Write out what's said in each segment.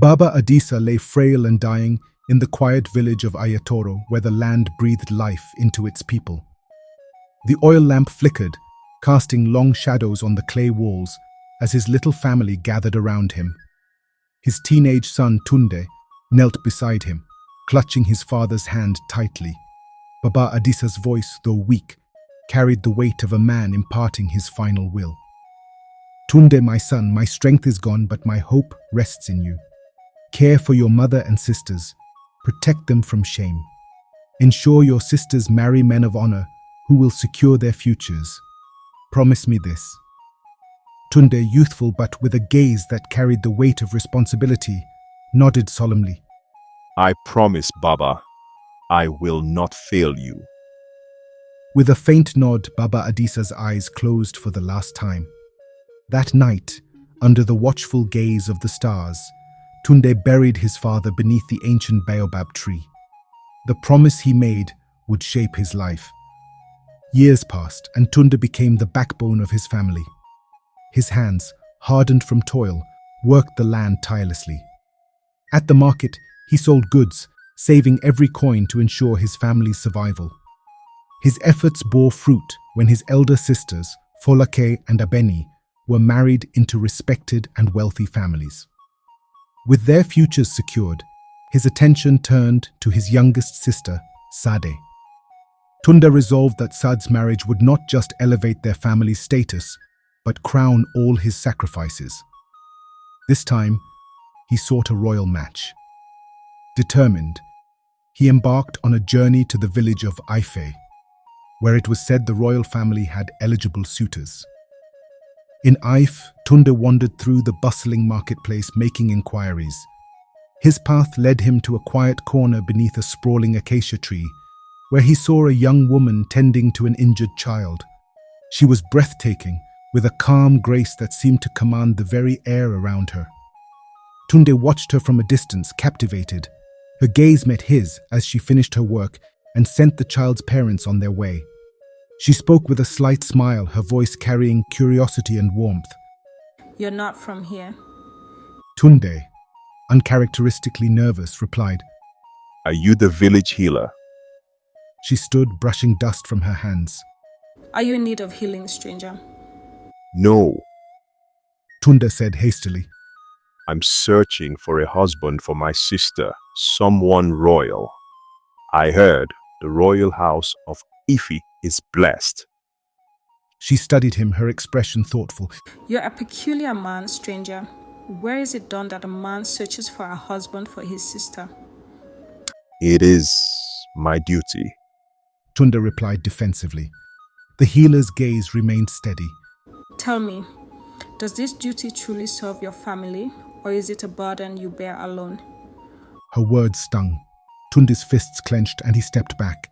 Baba Adisa lay frail and dying in the quiet village of Ayatoro, where the land breathed life into its people. The oil lamp flickered, casting long shadows on the clay walls as his little family gathered around him. His teenage son Tunde knelt beside him, clutching his father's hand tightly. Baba Adisa's voice, though weak, carried the weight of a man imparting his final will. Tunde, my son, my strength is gone, but my hope rests in you. Care for your mother and sisters. Protect them from shame. Ensure your sisters marry men of honor who will secure their futures. Promise me this. Tunde, youthful but with a gaze that carried the weight of responsibility, nodded solemnly. I promise, Baba. I will not fail you. With a faint nod, Baba Adisa's eyes closed for the last time. That night, under the watchful gaze of the stars, Tunde buried his father beneath the ancient baobab tree. The promise he made would shape his life. Years passed, and Tunde became the backbone of his family. His hands, hardened from toil, worked the land tirelessly. At the market, he sold goods, saving every coin to ensure his family's survival. His efforts bore fruit when his elder sisters, Folake and Abeni, were married into respected and wealthy families. With their futures secured, his attention turned to his youngest sister, Sade. Tunde resolved that Sad's marriage would not just elevate their family's status, but crown all his sacrifices. This time, he sought a royal match. Determined, he embarked on a journey to the village of Ife, where it was said the royal family had eligible suitors. In Ife, Tunde wandered through the bustling marketplace making inquiries. His path led him to a quiet corner beneath a sprawling acacia tree, where he saw a young woman tending to an injured child. She was breathtaking, with a calm grace that seemed to command the very air around her. Tunde watched her from a distance, captivated. Her gaze met his as she finished her work and sent the child's parents on their way. She spoke with a slight smile, her voice carrying curiosity and warmth. You're not from here. Tunde, uncharacteristically nervous, replied. Are you the village healer? She stood, brushing dust from her hands. Are you in need of healing, stranger? No, Tunde said hastily. I'm searching for a husband for my sister, someone royal. I heard the royal house of Ife is blessed. She studied him, her expression thoughtful. You're a peculiar man, stranger. Where is it done that a man searches for a husband for his sister? It is my duty. Tunde replied defensively. The healer's gaze remained steady. Tell me, does this duty truly serve your family, or is it a burden you bear alone? Her words stung. Tunde's fists clenched and he stepped back.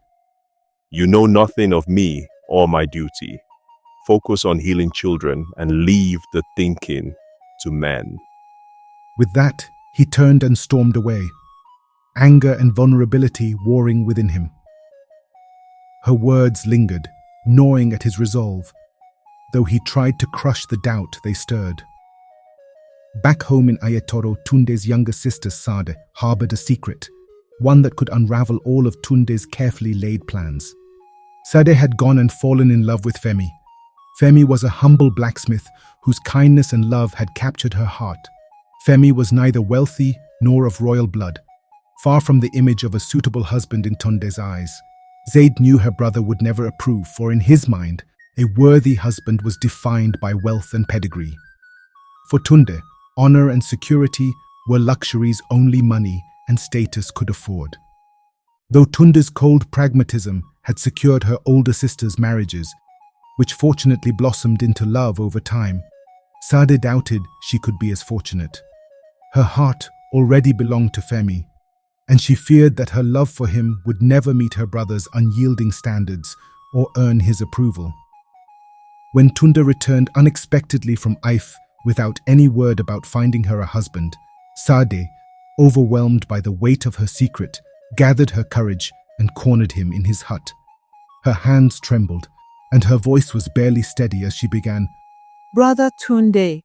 You know nothing of me or my duty. Focus on healing children and leave the thinking to men. With that, he turned and stormed away, anger and vulnerability warring within him. Her words lingered, gnawing at his resolve, though he tried to crush the doubt they stirred. Back home in Ayatoro, Tunde's younger sister Sade harbored a secret, one that could unravel all of Tunde's carefully laid plans. Sade had gone and fallen in love with Femi. Femi was a humble blacksmith whose kindness and love had captured her heart. Femi was neither wealthy nor of royal blood, far from the image of a suitable husband in Tunde's eyes. Zaid knew her brother would never approve, for in his mind, a worthy husband was defined by wealth and pedigree. For Tunde, honor and security were luxuries only money and status could afford. Though Tunde's cold pragmatism had secured her older sister's marriages, which fortunately blossomed into love over time, Sade doubted she could be as fortunate. Her heart already belonged to Femi, and she feared that her love for him would never meet her brother's unyielding standards or earn his approval. When Tunde returned unexpectedly from Ife without any word about finding her a husband, Sade, overwhelmed by the weight of her secret, gathered her courage and cornered him in his hut. Her hands trembled, and her voice was barely steady as she began, Brother Tunde,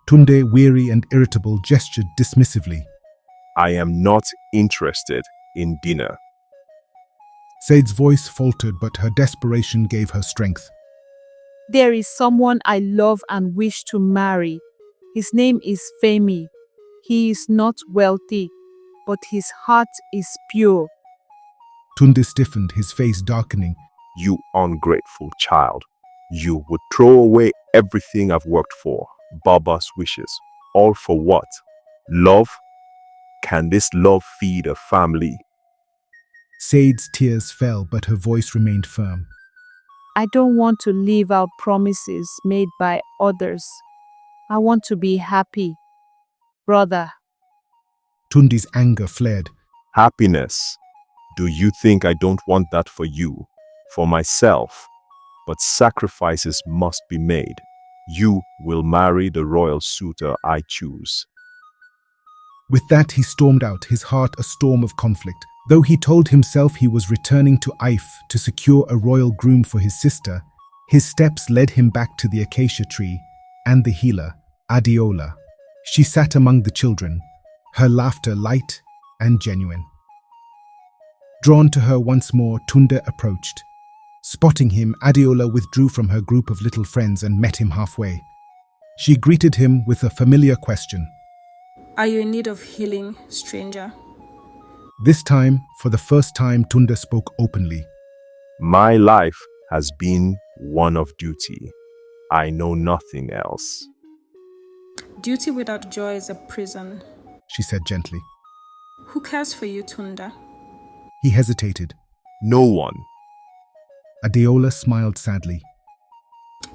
Tunde, weary and irritable, gestured dismissively. I am not interested in dinner. Said's voice faltered, but her desperation gave her strength. There is someone I love and wish to marry. His name is Femi. He is not wealthy, but his heart is pure. Tunde stiffened, his face darkening. You ungrateful child. You would throw away everything I've worked for. Baba's wishes. All for what? Love? Can this love feed a family? Said's tears fell, but her voice remained firm. I don't want to live out promises made by others. I want to be happy. Brother, Tunde's anger flared. Happiness. Do you think I don't want that for you? For myself? But sacrifices must be made. You will marry the royal suitor I choose. With that, he stormed out, his heart a storm of conflict. Though he told himself he was returning to Ife to secure a royal groom for his sister, his steps led him back to the acacia tree and the healer, Adeola. She sat among the children, her laughter light and genuine. Drawn to her once more, Tunde approached. Spotting him, Adeola withdrew from her group of little friends and met him halfway. She greeted him with a familiar question. Are you in need of healing, stranger? This time, for the first time, Tunde spoke openly. My life has been one of duty. I know nothing else. Duty without joy is a prison. She said gently. Who cares for you, Tunde? He hesitated. No one. Adeola smiled sadly.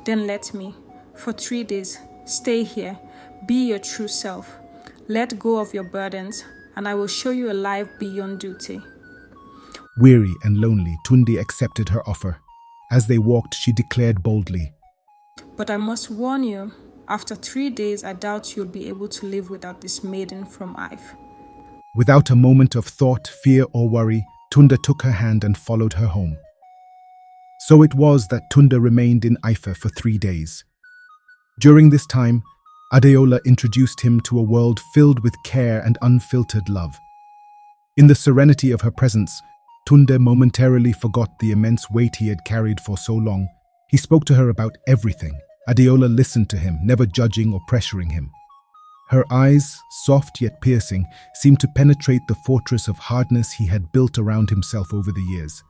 Then let me, for 3 days, stay here, be your true self. Let go of your burdens, and I will show you a life beyond duty. Weary and lonely, Tunde accepted her offer. As they walked, she declared boldly. But I must warn you, after 3 days, I doubt you'll be able to live without this maiden from Ife. Without a moment of thought, fear or worry, Tunde took her hand and followed her home. So it was that Tunde remained in Ife for 3 days. During this time, Adeola introduced him to a world filled with care and unfiltered love. In the serenity of her presence, Tunde momentarily forgot the immense weight he had carried for so long. He spoke to her about everything. Adeola listened to him, never judging or pressuring him. Her eyes, soft yet piercing, seemed to penetrate the fortress of hardness he had built around himself over the years.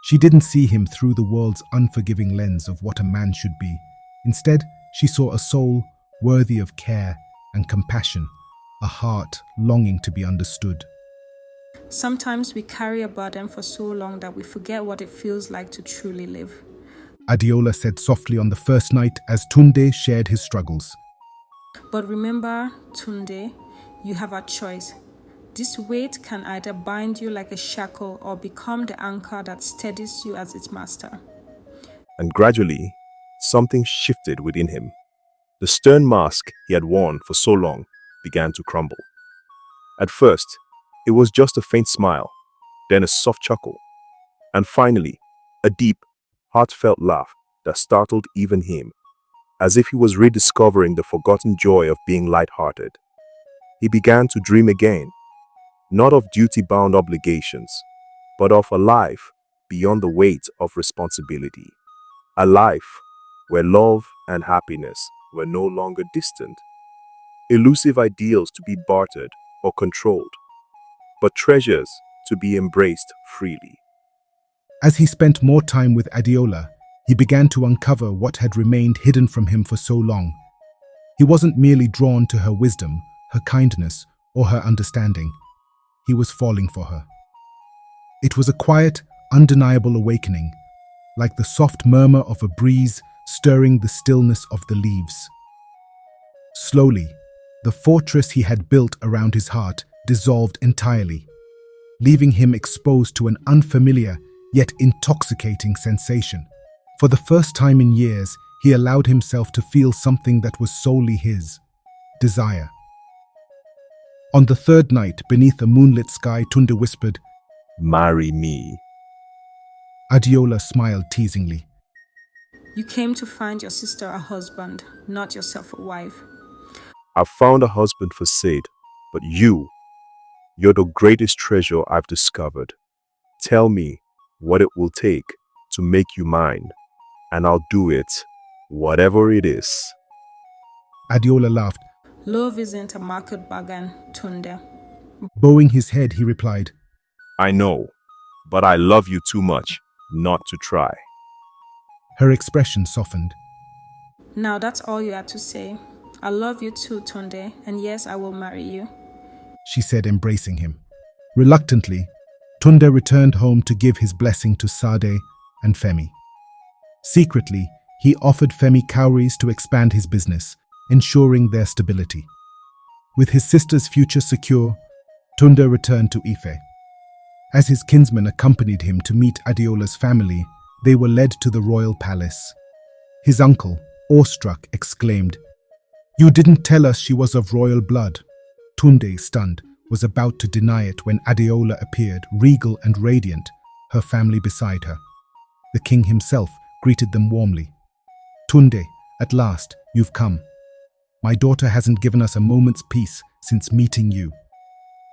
She didn't see him through the world's unforgiving lens of what a man should be. Instead, she saw a soul worthy of care and compassion, a heart longing to be understood. Sometimes we carry a burden for so long that we forget what it feels like to truly live. Adeola said softly on the first night as Tunde shared his struggles. But remember, Tunde, you have a choice. This weight can either bind you like a shackle or become the anchor that steadies you as its master. And gradually, something shifted within him. The stern mask he had worn for so long began to crumble. At first, it was just a faint smile, then a soft chuckle, and finally, a deep, heartfelt laugh that startled even him, as if he was rediscovering the forgotten joy of being light-hearted. He began to dream again, not of duty-bound obligations, but of a life beyond the weight of responsibility. A life where love and happiness were no longer distant, elusive ideals to be bartered or controlled, but treasures to be embraced freely. As he spent more time with Adeola, he began to uncover what had remained hidden from him for so long. He wasn't merely drawn to her wisdom, her kindness, or her understanding. He was falling for her. It was a quiet, undeniable awakening, like the soft murmur of a breeze stirring the stillness of the leaves. Slowly, the fortress he had built around his heart dissolved entirely, leaving him exposed to an unfamiliar yet intoxicating sensation. For the first time in years, he allowed himself to feel something that was solely his: desire. On the third night, beneath a moonlit sky, Tunde whispered, Marry me. Adeola smiled teasingly. You came to find your sister a husband, not yourself a wife. I've found a husband for Said, but you're the greatest treasure I've discovered. Tell me what it will take to make you mine, and I'll do it, whatever it is." Adeola laughed. Love isn't a market bargain, Tunde. Bowing his head, he replied, "I know, but I love you too much not to try." Her expression softened. Now that's all you had to say. I love you too, Tunde, and yes, I will marry you. She said, embracing him. Reluctantly, Tunde returned home to give his blessing to Sade and Femi. Secretly, he offered Femi cowries to expand his business, ensuring their stability. With his sister's future secure, Tunde returned to Ife. As his kinsmen accompanied him to meet Adeola's family, they were led to the royal palace. His uncle, awestruck, exclaimed, "You didn't tell us she was of royal blood." Tunde, stunned, was about to deny it when Adeola appeared, regal and radiant, her family beside her. The king himself greeted them warmly. "Tunde, at last, you've come. My daughter hasn't given us a moment's peace since meeting you."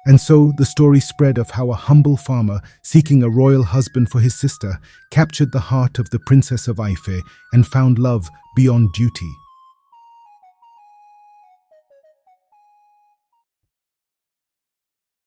And so the story spread of how a humble farmer seeking a royal husband for his sister captured the heart of the princess of Ife and found love beyond duty.